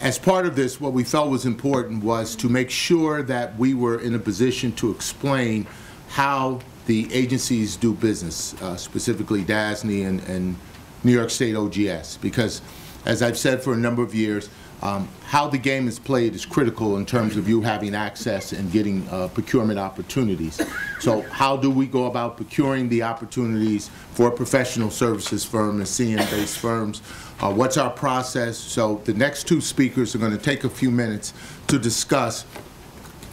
As part of this, what we felt was important was to make sure that we were in a position to explain how the agencies do business, specifically DASNY and New York State OGS, because as I've said for a number of years, how the game is played is critical in terms of you having access and getting procurement opportunities. So how do we go about procuring the opportunities for a professional services firm and CM-based firms? What's our process? So the next two speakers are going to take a few minutes to discuss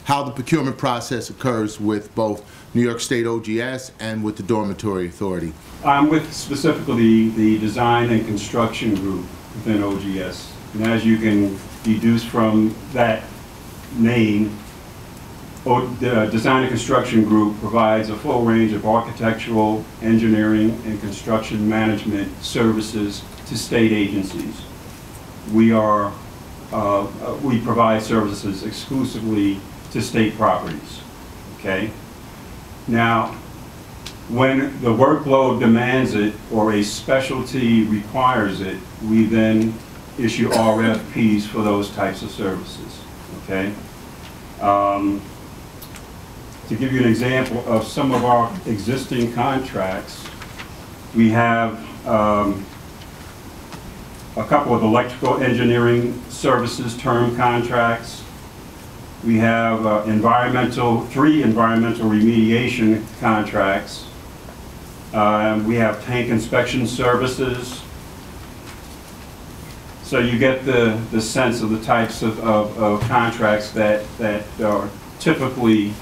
how the procurement process occurs with both New York State OGS and with the Dormitory Authority. I'm with specifically the Design and Construction Group within OGS. And as you can deduce from that name, the Design and Construction Group provides a full range of architectural, engineering, and construction management services to state agencies. We provide services exclusively to state properties, okay? Now, when the workload demands it or a specialty requires it, we then issue RFPs for those types of services, okay? To give you an example of some of our existing contracts, we have a couple of electrical engineering services term contracts. We have three environmental remediation contracts. We have tank inspection services. So you get the sense of the types of contracts that are typically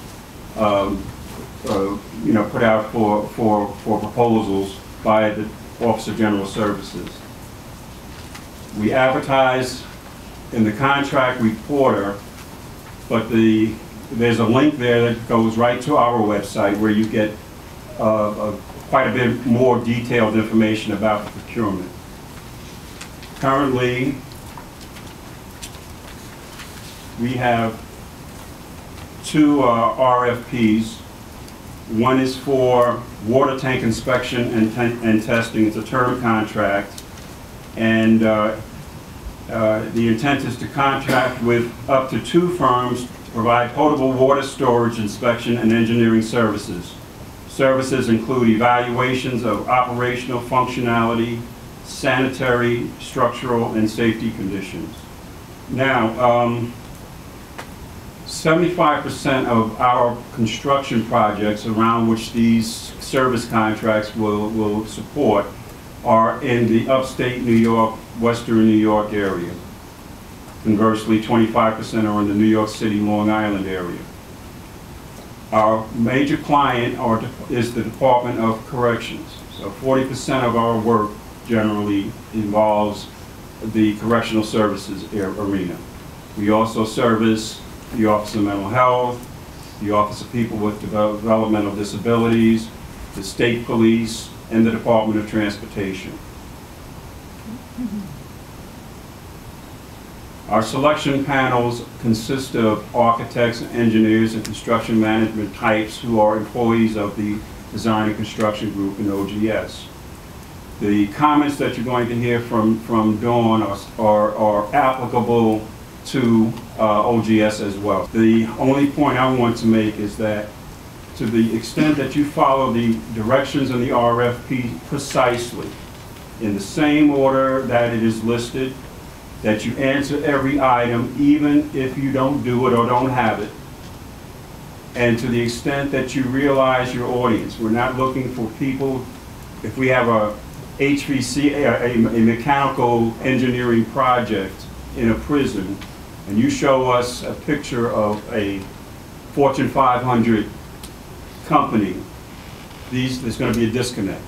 put out for proposals by the Office of General Services. We advertise in the contract reporter, but there's a link there that goes right to our website where you get quite a bit more detailed information about the procurement. Currently, we have two RFPs. One is for water tank inspection and testing. It's a term contract. And the intent is to contract with up to 2 firms to provide potable water storage, inspection, and engineering services. Services include evaluations of operational functionality, sanitary, structural, and safety conditions. Now, 75% of our construction projects around which these service contracts will support are in the upstate New York, western New York area. Conversely, 25% are in the New York City, Long Island area. Our major client is the Department of Corrections. So 40% of our work generally involves the correctional services arena. We also service the Office of Mental Health, the Office of People with Developmental Disabilities, the State Police, and the Department of Transportation. Our selection panels consist of architects, engineers, and construction management types who are employees of the Design and Construction Group in OGS. The comments that you're going to hear from Dawn are applicable to OGS as well. The only point I want to make is that to the extent that you follow the directions in the RFP precisely, in the same order that it is listed, that you answer every item even if you don't do it or don't have it, and to the extent that you realize your audience. We're not looking for people, if we have a HVC, a mechanical engineering project in a prison, and you show us a picture of a Fortune 500 company, there's going to be a disconnect.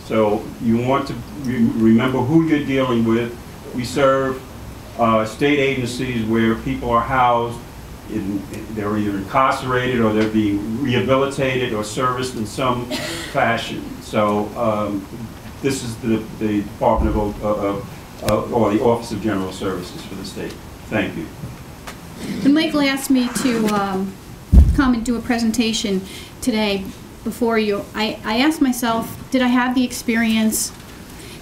So you want to remember who you're dealing with. We serve state agencies where people are housed, they're either incarcerated or they're being rehabilitated or serviced in some fashion. So this is the Department or the Office of General Services for the state. Thank you. And Michael asked me to come and do a presentation today before you. I asked myself, did I have the experience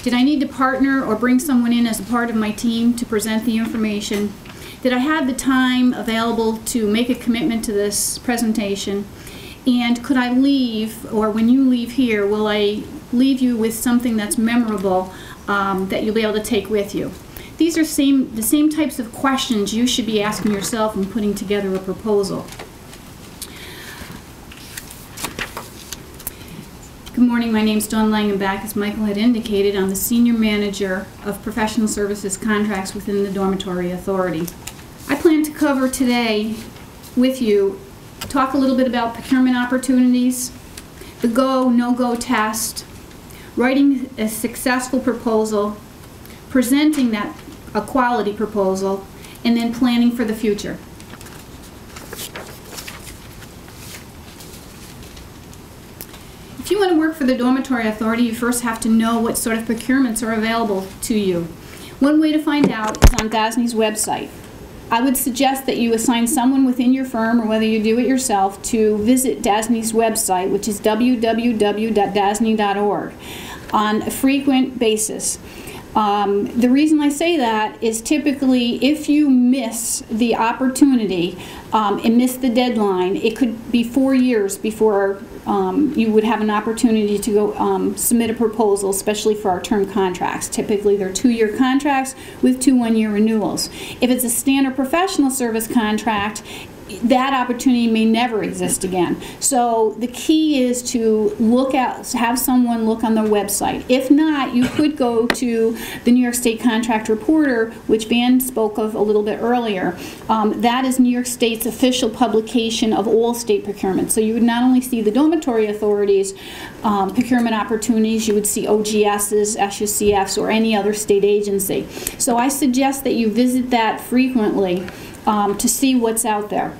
Did I need to partner or bring someone in as a part of my team to present the information? Did I have the time available to make a commitment to this presentation? And could I leave, or when you leave here, will I leave you with something that's memorable that you'll be able to take with you? These are the same types of questions you should be asking yourself when putting together a proposal. Good morning, my name is Dawn Langenbach. As Michael had indicated, I'm the Senior Manager of Professional Services Contracts within the Dormitory Authority. I plan to cover today with you, talk a little bit about procurement opportunities, the go, no-go test, writing a successful proposal, presenting a quality proposal, and then planning for the future. If you want to work for the Dormitory Authority, you first have to know what sort of procurements are available to you. One way to find out is on DASNY's website. I would suggest that you assign someone within your firm, or whether you do it yourself, to visit DASNY's website, which is www.dasny.org, on a frequent basis. The reason I say that is typically if you miss the opportunity and miss the deadline, it could be 4 years before you would have an opportunity to go submit a proposal, especially for our term contracts. Typically they're 2-year contracts with 2 1-year renewals. If it's a standard professional service contract, that opportunity may never exist again. So the key is to have someone look on their website. If not, you could go to the New York State Contract Reporter, which Van spoke of a little bit earlier. That is New York State's official publication of all state procurement. So you would not only see the dormitory authorities' procurement opportunities, you would see OGS's, SUCF's, or any other state agency. So I suggest that you visit that frequently to see what's out there.